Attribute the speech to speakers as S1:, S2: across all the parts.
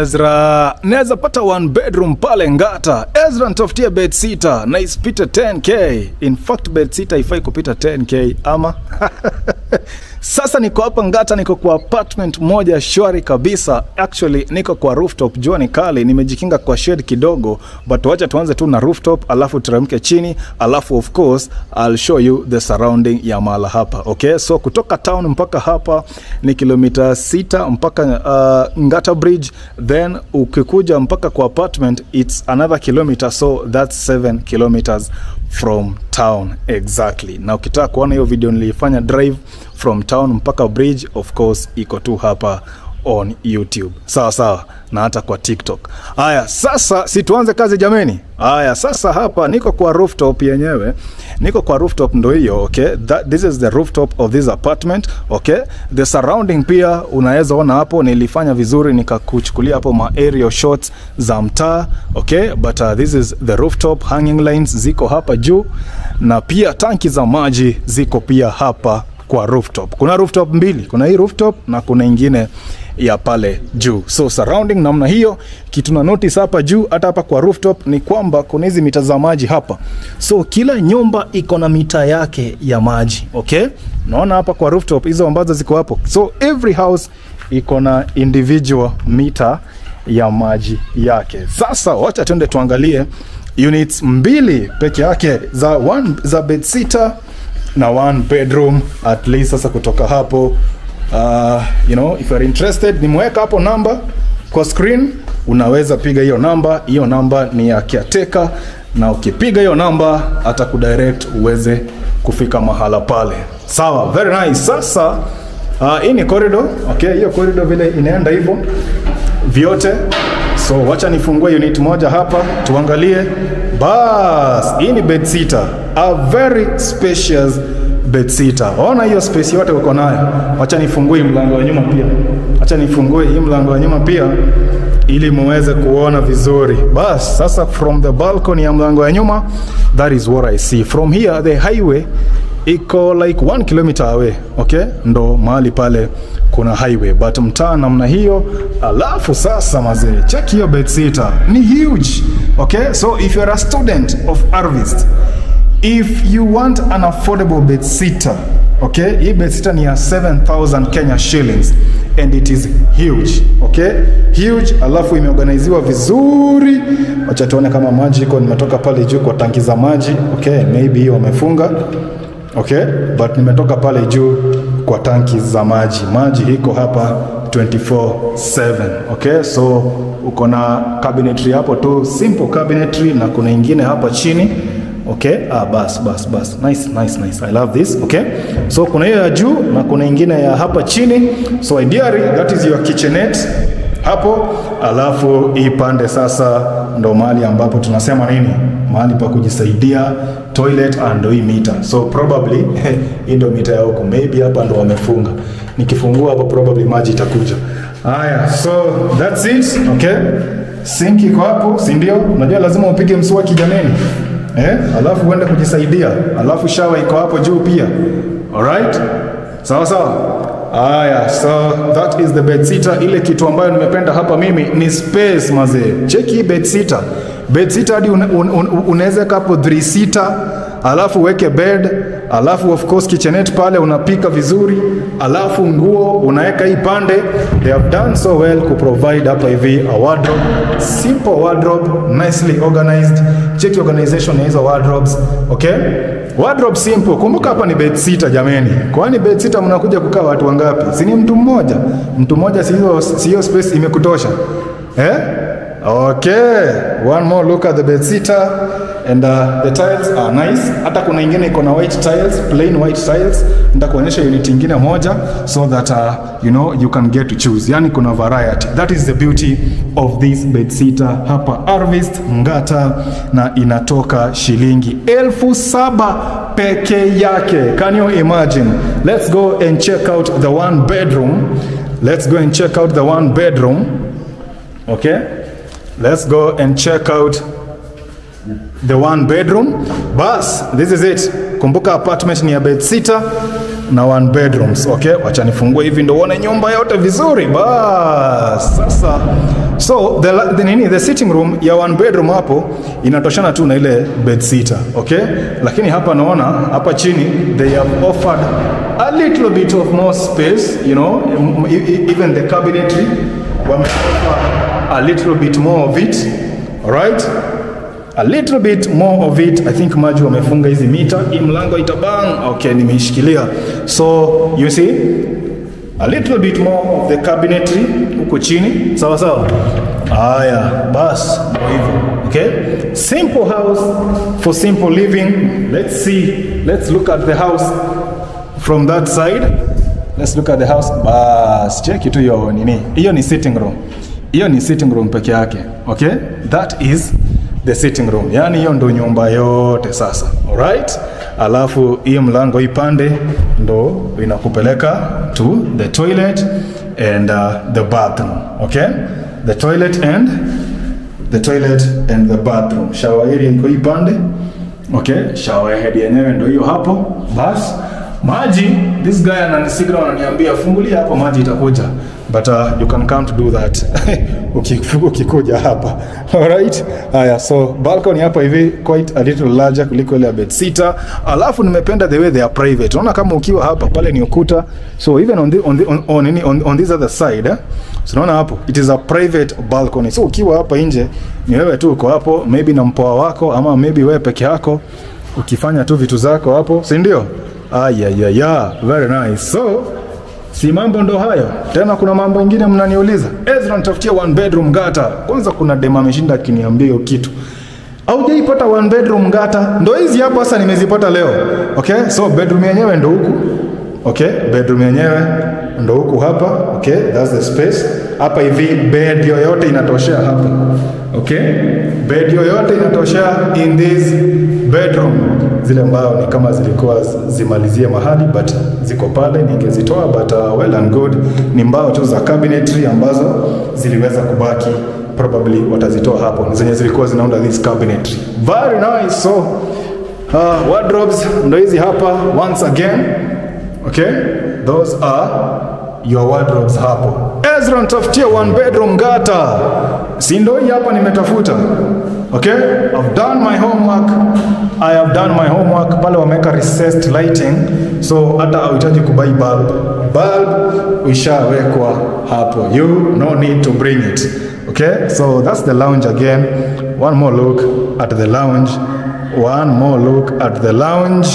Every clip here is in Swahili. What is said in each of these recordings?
S1: Ezra, naweza pata 1 bedroom pale Ngata. Ezra nitafutia bedsitter na isipite 10k. In fact bedsitter ifai kupita 10k ama Sasa niko hapa Ngata, niko kwa apartment moja shwari kabisa. Actually niko kwa rooftop, jua ni kali, nimejikinga kwa shade kidogo, but wacha tuanze tu na rooftop alafu teremke chini, alafu of course I'll show you the surrounding ya mahala hapa. Okay, so kutoka town mpaka hapa ni kilomita 6 mpaka Ngata bridge, then ukikuja mpaka kwa apartment it's another kilometer, so that's 7 kilometers from town exactly. Na ukitaka kuona hiyo video nilifanya drive from town mpaka bridge, of course iko tu hapa on YouTube. Sawa sawa, na hata kwa TikTok. Haya, sasa si tuanze kazi jameni. Haya, sasa hapa niko kwa rooftop yenyewe. Niko kwa rooftop ndo hiyo, okay? This is the rooftop of this apartment, okay? The surrounding pia unaweza ona hapo, nilifanya vizuri nikakuchukulia hapo ma aerial shots za mtaa, okay? But this is the rooftop, hanging lines ziko hapa juu na pia tanki za maji ziko pia hapa kwa rooftop. Kuna rooftop mbili, kuna hii rooftop na kuna ingine ya pale juu. So surrounding namna hiyo, kitu na notice hapa juu hata hapa kwa rooftop ni kwamba kuna hizi mita za maji hapa. So kila nyumba iko na mita yake ya maji, okay? Naona hapa kwa rooftop hizo ambazo ziko hapo. So every house iko na individual meter ya maji yake. Sasa wacha tuende tuangalie units mbili peke yake za bedsitter na 1 bedroom at least. Sasa kutoka hapo you know, if you're interested, nimeweka hapo namba kwa screen, unaweza piga hiyo namba. Hiyo namba ni ya caretaker, na ukipiga hiyo namba atakudirect uweze kufika mahala pale. Sawa, very nice. Sasa hii ni corridor, okay? Hiyo corridor vile inaenda hivyo vyote. So wacha nifungue unit moja hapa tuangalie. Bas, hii ni bedsitter, a very spacious bedsitter. Ona hiyo space yote uko nayo. Wacha nifungue mlango wa nyuma pia. Acha nifungue hii mlango wa nyuma pia ili muweze kuona vizuri. Bas, sasa from the balcony ya mlango wa nyuma, that is what I see. From here the highway iko like 1 kilometer away, okay? Ndo mahali pale kuna highway, but mtaa namna hiyo. Alafu sasa mazee, check hiyo bedsitter, ni huge, okay? So if you're a student of RVIST, if you want an affordable bedsitter, okay, hii bedsitter ni ya 7,000 Kenya shillings and it is huge, okay? Huge, alafu imeorganiziwa vizuri. Wacha tuone kama maji iko, nimetoka pale juu kwa tanki za maji, okay? Maybe hiyo wamefunga, okay? But nimetoka pale juu kwa tanki za maji. Maji iko hapa 24/7, okay? So uko na cabinetry hapo tu, simple cabinetry, na kuna ingine hapa chini, okay? Bas. Nice. I love this, okay? So kuna hiyo ya juu na kuna ingine ya hapa chini. So ideally that is your kitchenette hapo. Alafu hii pande sasa ndo mahali ambapo tunasema nini? Mahali pa kujisaidia, toilet and hii meter. So probably hii ndo meter ya huko. Maybe hapa ndo wamefunga. Nikifungua hapo probably maji itakuja. Haya, so that's it, okay? Sink iko hapo, si ndio? Unajua lazima upige mswaki jameni. Alafu uende kujisaidia. Alafu shower iko hapo juu pia. Alright? Sawa. Haya, so that is the bedsitter. Ile kitu ambayo nimependa hapa mimi ni space mazee. Check hii bedsitter. Bedsitter hadi unaweza kapo 3 seater, alafu weke bed, alafu of course kitchenette pale unapika vizuri, alafu nguo unaweka hii pande. They have done so well to provide hapa hivi a wardrobe, simple wardrobe, nicely organized. Check the organization ya hizo wardrobes, okay? Wardrobe simple. Kumbuka hapa ni bedsitter jameni. Kwani bedsitter mnakuja kukaa watu wangapi? Si ni mtu mmoja? Mtu mmoja si hiyo space imekutosha? Okay, one more look at the bedsitter, and the tiles are nice. Hata kuna ingine iko na white tiles, plain white tiles. Nitakuonyesha unit ingine moja so that you know you can get to choose. Yani kuna variety. That is the beauty of this bedsitter hapa RVIST Ngata, na inatoka shilingi 7,000 peke yake. Can you imagine? Let's go and check out the 1 bedroom. Okay? Let's go and check out the 1 bedroom. Bas, this is it. Kumbuka apartment ni ya bedsitter na 1 bedrooms, okay? Wacha nifungue hivi ndo uone nyumba yote vizuri. Bas, sasa So the sitting room ya one bedroom hapo inatoshana tu na ile bedsitter, okay? Lakini hapa naona hapa chini they have offered a little bit of more space, you know, even the cabinetry wameoffer a little bit more of it. All right? A little bit more of it. I think maji wamefunga hizi mita, hii mlango itabang. Okay, nimeishikilia. So, you see? A little bit more of the cabinetry huko chini. Sawa sawa. Haya, bas, hivyo. Okay? Simple house for simple living. Let's see. Let's look at the house from that side. Let's look at the house. Bas, check it to your nini. Hiyo ni sitting room. Hiyo ni sitting room peke yake. Okay? That is the sitting room. Yani hiyo ndo nyumba yote sasa. Alright? Alafu hiyo mlango ipande ndo inakupeleka to the toilet and the bathroom. Okay? The toilet and the bathroom. Shower area iko ipande. Okay? Shower head yenyewe ndo hiyo hapo. Bas, maji, this guy ananisigna ananiambia fungulia hapo maji itakuja. But you can come to do that ukikuja hapa. Alright? Haya, so balcony hapa hivi quite a little larger kuliko ile bedsitter. Alafu nimependa the way they are private. Unaona kama ukiwa hapa pale ni ukuta. So even on this other side, so unaona hapo it is a private balcony. So ukiwa hapa nje ni wewe tu uko hapo, maybe na mpoa wako ama maybe wewe peke yako ukifanya tu vitu zako hapo, si ndio? Yeah, very nice. So si mambo ndo hayo. Tena kuna mambo mengine mnaniuliza. Ezra nitafutia one bedroom Ngata. Kwanza kuna dema ameshinda akiniambia hiyo kitu. Haujaipata one bedroom Ngata? Ndo hizi hapa sasa nimezipata leo. Okay? So bedroom yenyewe ndo huku. Okay? Bedroom yenyewe ndo huku hapa. Okay? That's the space. Hapa hivi bed yoyote inatoshea hapa. Okay? Bed yoyote inatoshea in this bedroom. Zile mbao ni kama zilikuwa zimalizie mahali but ziko pale ningezitoa but well and good. Ni mbao tu za cabinetry ambazo ziliweza kubaki, probably watazitoa hapo. Zenye zilikuwa zinaunda this cabinetry. Very nice. So wardrobes ndo hizi hapa once again. Okay? Those are your wardrobes hapo. Ezra nitafutia one bedroom Ngata. Si ndo hii hapa nimetafuta. Okay? I've done my homework. I have done my homework. Pale wameka recessed lighting. So hata hauhitaji kubai bulb. Bulb ishawekwa hapo. You no need to bring it. Okay? So that's the lounge again. One more look at the lounge. One more look at the lounge.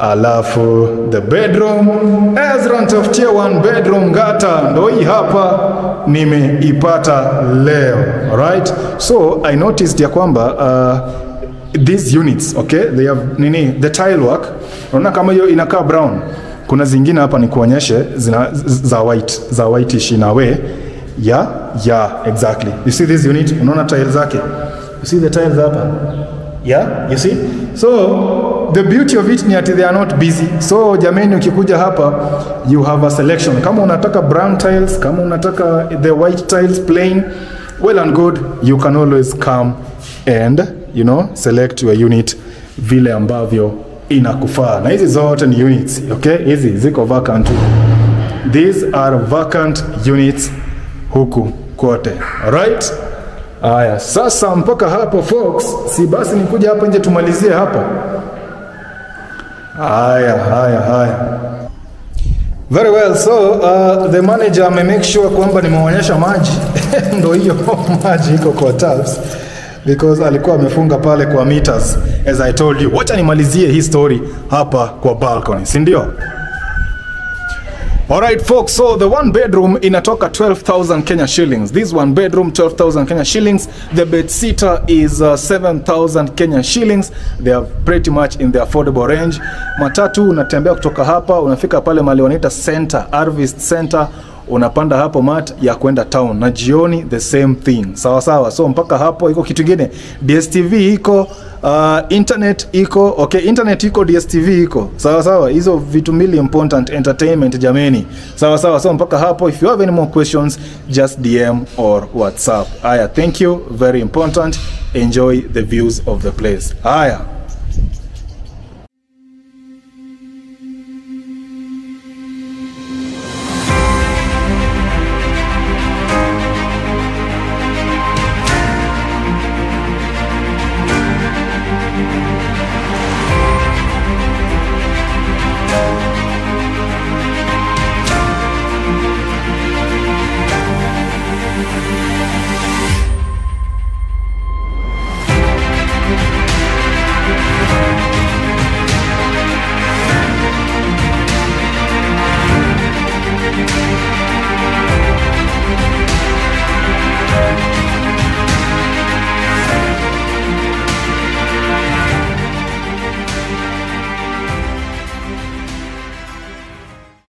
S1: Alafu the bedroom. Ezra nitafutia one bedroom Ngata. Ndo hii hapa nimeipata leo. Alright? So I noticed ya kwamba these units, okay, they have the tile work. Unaona kama hiyo inakaa brown. Kuna zingine hapa ni kuonyeshe za whitish in a way. Yeah, exactly. You see this unit? Unaona tiles zake? You see the tiles hapa? Yeah, you see? So the beauty of it ni ati they are not busy. So jameni ukikuja hapa you have a selection. Kama unataka brown tiles, kama unataka the white tiles plain, well and good, you can always come and select your unit vile ambavyo inakufaa. Na hizi zote ni units, okay? Hizi ziko vacant. These are vacant units huku kote. Alright? Aya, sasa mpaka hapo folks, si basi nikuja hapa nje tumalizie hapa. Haya. Very well, so the manager make sure kwamba nimeonyesha maji. Ndo hiyo maji iko kwa taps. Because alikuwa amefunga pale kwa meters. As I told you, wacha nimalizie hii story hapa kwa balcony, si ndio? Alright folks, so the one bedroom inatoka 12,000 Kenya shillings. This one bedroom 12,000 Kenya shillings. The bedsitter is 7,000 Kenya shillings. They are pretty much in the affordable range. Matatu unatembea kutoka hapa, unafika pale mahali wanaita center, RVIST center. Unapanda hapo mat ya kwenda town na jioni the same thing. Sawa. So mpaka hapo iko kitu kingine. DSTV iko, internet iko, okay, internet iko, DSTV iko. Sawa. Hizo vitu mbili important entertainment jameni. Sawa. So mpaka hapo, if you have any more questions, just DM or WhatsApp. Thank you, very important. Enjoy the views of the place.